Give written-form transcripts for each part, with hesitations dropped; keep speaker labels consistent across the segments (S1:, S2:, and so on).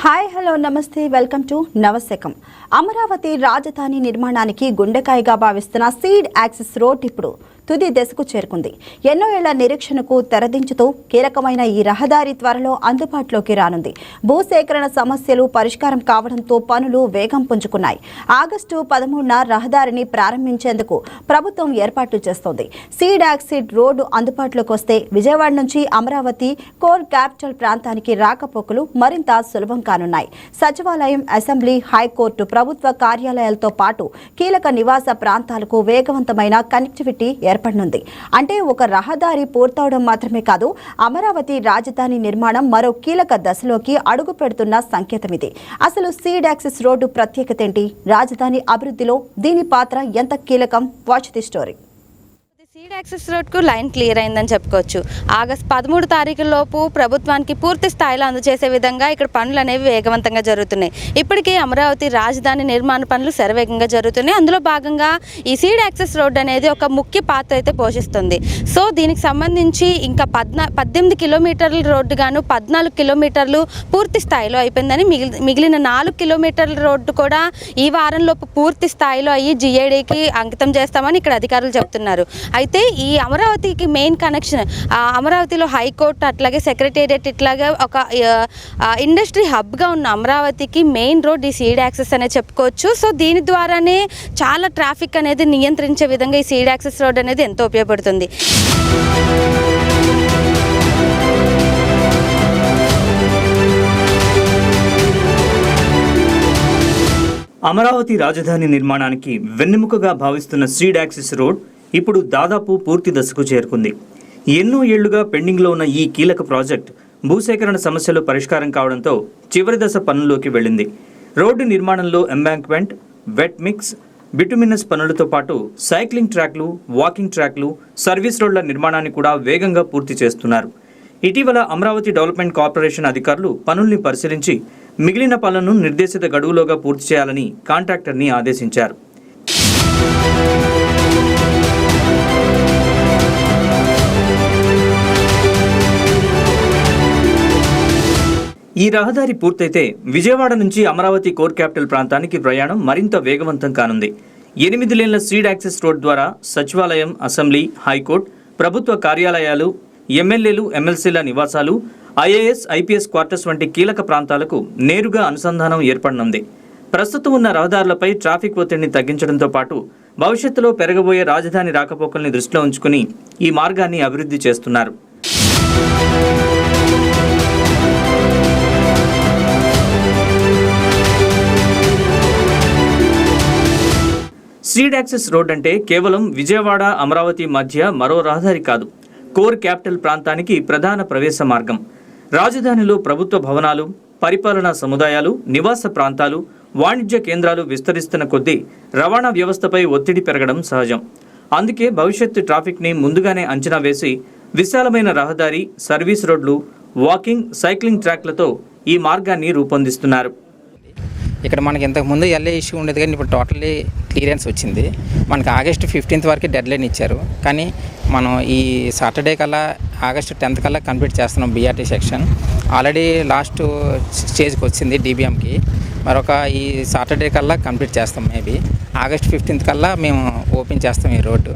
S1: Hi hello నమస్తే welcome to Navasakam. Amaravati రాజధాని నిర్మాణానికి గుండెకాయగా భావిస్తున్న సీడ్ యాక్సిస్ రోడ్ ఇప్పుడు తుది దశకు చేరుకుంది. ఎన్నో ఏళ్ల నిరీక్షణకు తెరదించుతూ కీలకమైన ఈ రహదారి త్వరలో అందుబాటులోకి రానుంది. భూసేకరణ సమస్యలు పరిష్కారం కావడంతో పనులు వేగం పుంజుకున్నాయి. ఆగస్టు 13న రహదారిని ప్రారంభించేందుకు ప్రభుత్వం ఏర్పాట్లు చేస్తోంది. సీడ్ యాక్సిస్ రోడ్డు అందుబాటులోకి వస్తే విజయవాడ నుంచి అమరావతి కోర్ క్యాపిటల్ ప్రాంతానికి రాకపోకలు మరింత సులభం కానున్నాయి. సచివాలయం, అసెంబ్లీ, హైకోర్టు, ప్రభుత్వ కార్యాలయాలతో పాటు కీలక నివాస ప్రాంతాలకు వేగవంతమైన కనెక్టివిటీ ఏర్పడనుంది. అంటే ఒక రహదారి పూర్తవడం మాత్రమే కాదు, అమరావతి రాజధాని నిర్మాణం మరో కీలక దశలోకి అడుగు పెడుతున్న సంకేతం ఇది. అసలు సీడ్ యాక్సిస్ రోడ్డు ప్రత్యేకత ఏంటి? రాజధాని అభివృద్ధిలో దీని పాత్ర ఎంత కీలకం? Watch the story.
S2: Seed access రోడ్కు లైన్ క్లియర్ అయిందని చెప్పుకోవచ్చు. ఆగస్టు 13 తారీఖులోపు ప్రభుత్వానికి పూర్తి స్థాయిలో అందజేసే విధంగా ఇక్కడ పనులు అనేవి వేగవంతంగా జరుగుతున్నాయి. ఇప్పటికే అమరావతి రాజధాని నిర్మాణ పనులు శరవేగంగా జరుగుతున్నాయి. అందులో భాగంగా ఈ సీడ్ యాక్సిస్ రోడ్ అనేది ఒక ముఖ్య పాత్ర అయితే పోషిస్తుంది. సో దీనికి సంబంధించి ఇంకా 18 కిలోమీటర్ల రోడ్డు గాను 14 కిలోమీటర్లు పూర్తి స్థాయిలో అయిపోయిందని, మిగిలిన 4 కిలోమీటర్ల రోడ్డు కూడా ఈ వారంలోపు పూర్తి స్థాయిలో అయ్యి జీఐడీకి అంకితం చేస్తామని ఇక్కడ అధికారులు చెప్తున్నారు. అయితే ఈ అమరావతికి మెయిన్ కనెక్షన్ అమరావతిలో హైకోర్టు, అట్లాగే సెక్రటేరియట్, ఇట్లాగే ఒక ఇండస్ట్రీ హబ్గా ఉన్న అమరావతికి మెయిన్ రోడ్ ఈ సీడ్ యాక్సెస్ అనేది చెప్పుకోవచ్చు. సో దీని ద్వారానే చాలా ట్రాఫిక్ అనేది నియంత్రించే విధంగా ఈ సీడ్ యాక్సెస్ రోడ్ అనేది ఎంతో ఉపయోగపడుతుంది.
S3: అమరావతి రాజధాని నిర్మాణానికి వెన్నెముకగా భావిస్తున్న సీడ్ యాక్సిస్ రోడ్ ఇప్పుడు దాదాపు పూర్తి దశకు చేరుకుంది. ఎన్నో ఏళ్లుగా పెండింగ్లో ఉన్న ఈ కీలక ప్రాజెక్ట్ భూసేకరణ సమస్యలు పరిష్కారం కావడంతో చివరి దశ పనుల్లోకి వెళ్ళింది. రోడ్డు నిర్మాణంలో ఎంబాంక్మెంట్, వెట్ మిక్స్, బిటుమినస్ పనులతో పాటు సైక్లింగ్ ట్రాక్లు, వాకింగ్ ట్రాక్లు, సర్వీస్ రోడ్ల నిర్మాణాన్ని కూడా వేగంగా పూర్తి చేస్తున్నారు. ఇటీవల అమరావతి డెవలప్మెంట్ కార్పొరేషన్ అధికారులు పనుల్ని పరిశీలించి మిగిలిన పనులను నిర్దేశిత గడువులోగా పూర్తి చేయాలని కాంట్రాక్టర్ని ఆదేశించారు. ఈ రహదారి పూర్తయితే విజయవాడ నుంచి అమరావతి కోర్ క్యాపిటల్ ప్రాంతానికి ప్రయాణం మరింత వేగవంతం కానుంది. 8 లేన్ల సీడ్ యాక్సిస్ రోడ్ ద్వారా సచివాలయం, అసెంబ్లీ, హైకోర్టు, ప్రభుత్వ కార్యాలయాలు, ఎమ్మెల్యేలు, ఎమ్మెల్సీల నివాసాలు, ఐఏఎస్, ఐపీఎస్ క్వార్టర్స్ వంటి కీలక ప్రాంతాలకు నేరుగా అనుసంధానం ఏర్పడనుంది. ప్రస్తుతం ఉన్న రహదారులపై ట్రాఫిక్ ఒత్తిడిని తగ్గించడంతో పాటు భవిష్యత్తులో పెరగబోయే రాజధాని రాకపోకల్ని దృష్టిలో ఉంచుకుని ఈ మార్గాన్ని అభివృద్ధి చేస్తున్నారు. సీడ్ యాక్సిస్ రోడ్ అంటే కేవలం విజయవాడ, అమరావతి మధ్య మరో రహదారి కాదు. కోర్ క్యాపిటల్ ప్రాంతానికి ప్రధాన ప్రవేశ మార్గం. రాజధానిలో ప్రభుత్వ భవనాలు, పరిపాలనా సముదాయాలు, నివాస ప్రాంతాలు, వాణిజ్య కేంద్రాలు విస్తరిస్తున్న కొద్దీ రవాణా వ్యవస్థపై ఒత్తిడి పెరగడం సహజం. అందుకే భవిష్యత్తు ట్రాఫిక్ని ముందుగానే అంచనా వేసి విశాలమైన రహదారి, సర్వీస్ రోడ్లు, వాకింగ్, సైక్లింగ్ ట్రాక్లతో ఈ మార్గాన్ని రూపొందిస్తున్నారు.
S4: ఇక్కడ మనకి ఇంతకుముందు ఎల్ఏ ఇష్యూ ఉండేది, కానీ ఇప్పుడు టోటల్లీ క్లియరెన్స్ వచ్చింది. మనకి ఆగస్టు 15th వరకు డెడ్ లైన్ ఇచ్చారు, కానీ మనం ఈ సాటర్డే కల్లా ఆగస్టు 10th కల్లా కంప్లీట్ చేస్తున్నాం. బీఆర్టీ సెక్షన్ ఆల్రెడీ లాస్ట్ స్టేజ్కి వచ్చింది డీబీఎంకి. మరొక ఈ సాటర్డే కల్లా కంప్లీట్ చేస్తాం. మేబీ ఆగస్టు 15th కల్లా మేము ఓపెన్ చేస్తాం ఈ రోడ్డు.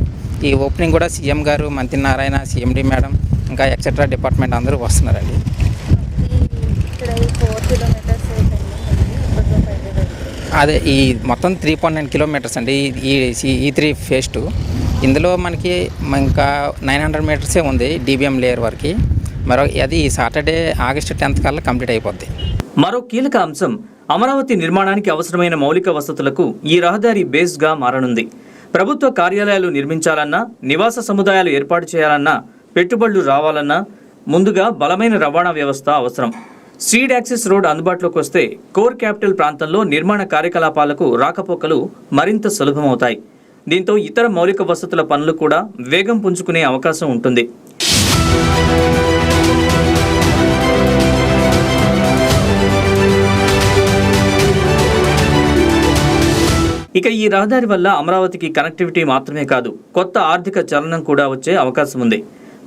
S4: ఈ ఓపెనింగ్ కూడా సీఎం గారు, మంత్రి నారాయణ, సీఎండీ మేడం, ఇంకా ఎక్సెట్రా డిపార్ట్మెంట్ అందరూ వస్తున్నారండి. అదే ఈ మొత్తం 3.9 కిలోమీటర్స్ అండి ఈ 3 phase 2. ఇందులో మనకి ఇంకా 900 మీటర్సే ఉంది డీబీఎం లేయర్ వరకు. అది ఈ సాటర్డే ఆగస్టు 10th కల్లా కంప్లీట్ అయిపోద్ది.
S3: మరో కీలక అంశం అమరావతి నిర్మాణానికి అవసరమైన మౌలిక వసతులకు ఈ రహదారి బేస్గా మారనుంది. ప్రభుత్వ కార్యాలయాలు నిర్మించాలన్నా, నివాస సముదాయాలు ఏర్పాటు చేయాలన్నా, పెట్టుబడులు రావాలన్నా ముందుగా బలమైన రవాణా వ్యవస్థ అవసరం. సీడ్ యాక్సిస్ రోడ్ అందుబాటులోకి వస్తే కోర్ క్యాపిటల్ ప్రాంతంలో నిర్మాణ కార్యకలాపాలకు రాకపోకలు మరింత సులభమవుతాయి. దీంతో ఇతర మౌలిక వసతుల పనులు కూడా వేగం పుంజుకునే అవకాశం ఉంటుంది. ఇక ఈ రహదారి వల్ల అమరావతికి కనెక్టివిటీ మాత్రమే కాదు, కొత్త ఆర్థిక చలనం కూడా వచ్చే అవకాశం ఉంది.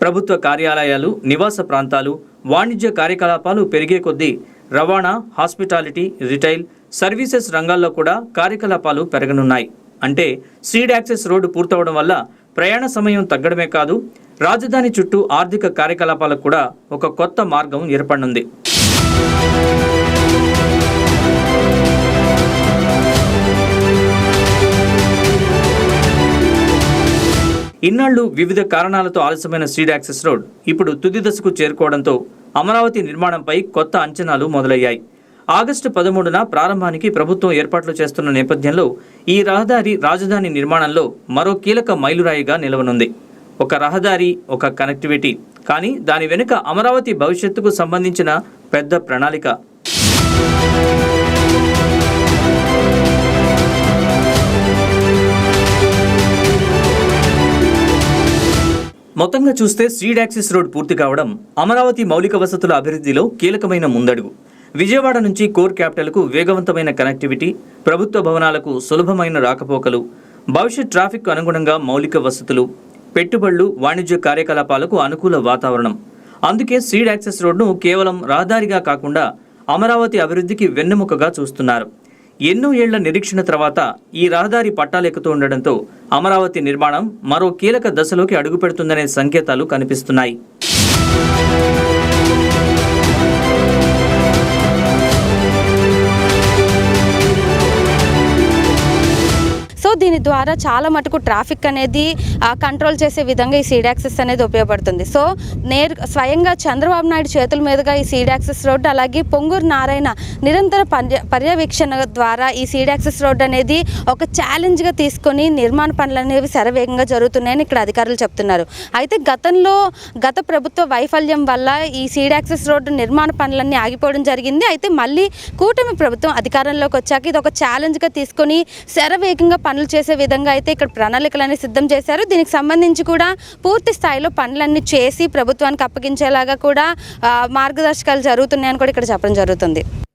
S3: ప్రభుత్వ కార్యాలయాలు, నివాస ప్రాంతాలు, వాణిజ్య కార్యకలాపాలు పెరిగే కొద్దీ రవాణా, హాస్పిటాలిటీ, రిటైల్, సర్వీసెస్ రంగాల్లో కూడా కార్యకలాపాలు పెరగనున్నాయి. అంటే సీడ్ యాక్సెస్ రోడ్డు పూర్తవడం వల్ల ప్రయాణ సమయం తగ్గడమే కాదు, రాజధాని చుట్టూ ఆర్థిక కార్యకలాపాలకు కూడా ఒక కొత్త మార్గం ఏర్పడనుంది. ఇన్నాళ్లు వివిధ కారణాలతో ఆలస్యమైన సీడ్ యాక్సెస్ రోడ్ ఇప్పుడు తుది దశకు చేరుకోవడంతో అమరావతి నిర్మాణంపై కొత్త అంచనాలు మొదలయ్యాయి. ఆగస్టు 13న ప్రారంభానికి ప్రభుత్వం ఏర్పాట్లు చేస్తున్న నేపథ్యంలో ఈ రహదారి రాజధాని నిర్మాణంలో మరో కీలక మైలురాయిగా నిలవనుంది. ఒక రహదారి, ఒక కనెక్టివిటీ, కానీ దాని వెనుక అమరావతి భవిష్యత్తుకు సంబంధించిన పెద్ద ప్రణాళిక. మొత్తంగా చూస్తే సీడ్ యాక్సిస్ రోడ్ పూర్తి కావడం అమరావతి మౌలిక వసతుల అభివృద్ధిలో కీలకమైన ముందడుగు. విజయవాడ నుంచి కోర్ క్యాపిటల్కు వేగవంతమైన కనెక్టివిటీ, ప్రభుత్వ భవనాలకు సులభమైన రాకపోకలు, భవిష్యత్ ట్రాఫిక్కు అనుగుణంగా మౌలిక వసతులు, పెట్టుబడులు, వాణిజ్య కార్యకలాపాలకు అనుకూల వాతావరణం. అందుకే సీడ్ యాక్సెస్ రోడ్ను కేవలం రహదారిగా కాకుండా అమరావతి అభివృద్ధికి వెన్నెముకగా చూస్తున్నారు. ఎన్నో ఏళ్ల నిరీక్షణ తర్వాత ఈ రహదారి పట్టాలెక్కుతూ ఉండడంతో అమరావతి నిర్మాణం మరో కీలక దశలోకి అడుగుపెడుతుందనే సంకేతాలు కనిపిస్తున్నాయి.
S2: సో దీని ద్వారా చాలా మటుకు ట్రాఫిక్ అనేది కంట్రోల్ చేసే విధంగా ఈ సీడ్ యాక్సెస్ అనేది ఉపయోగపడుతుంది. సో స్వయంగా చంద్రబాబు నాయుడు చేతుల మీదుగా ఈ సీడ్ యాక్సెస్ రోడ్డు, అలాగే పొంగూరు నారాయణ నిరంతర పర్యవేక్షణ ద్వారా ఈ సీడ్ యాక్సెస్ రోడ్డు అనేది ఒక ఛాలెంజ్గా తీసుకొని నిర్మాణ పనులు అనేవి శరవేగంగా జరుగుతున్నాయని ఇక్కడ అధికారులు చెప్తున్నారు. అయితే గత ప్రభుత్వ వైఫల్యం వల్ల ఈ సీడ్ యాక్సెస్ రోడ్డు నిర్మాణ పనులన్నీ ఆగిపోవడం జరిగింది. అయితే మళ్ళీ కూటమి ప్రభుత్వం అధికారంలోకి వచ్చాక ఇది ఒక ఛాలెంజ్గా తీసుకొని శరవేగంగా పనులు చేసే విధంగా అయితే ఇక్కడ ప్రణాళికలన్నీ సిద్ధం చేశారు. దీనికి సంబంధించి కూడా పూర్తి స్థాయిలో పనులన్నీ చేసి ప్రభుత్వానికి అప్పగించేలాగా కూడా మార్గదర్శకాలు జరుగుతున్నాయని కూడా ఇక్కడ చెప్పడం జరుగుతుంది.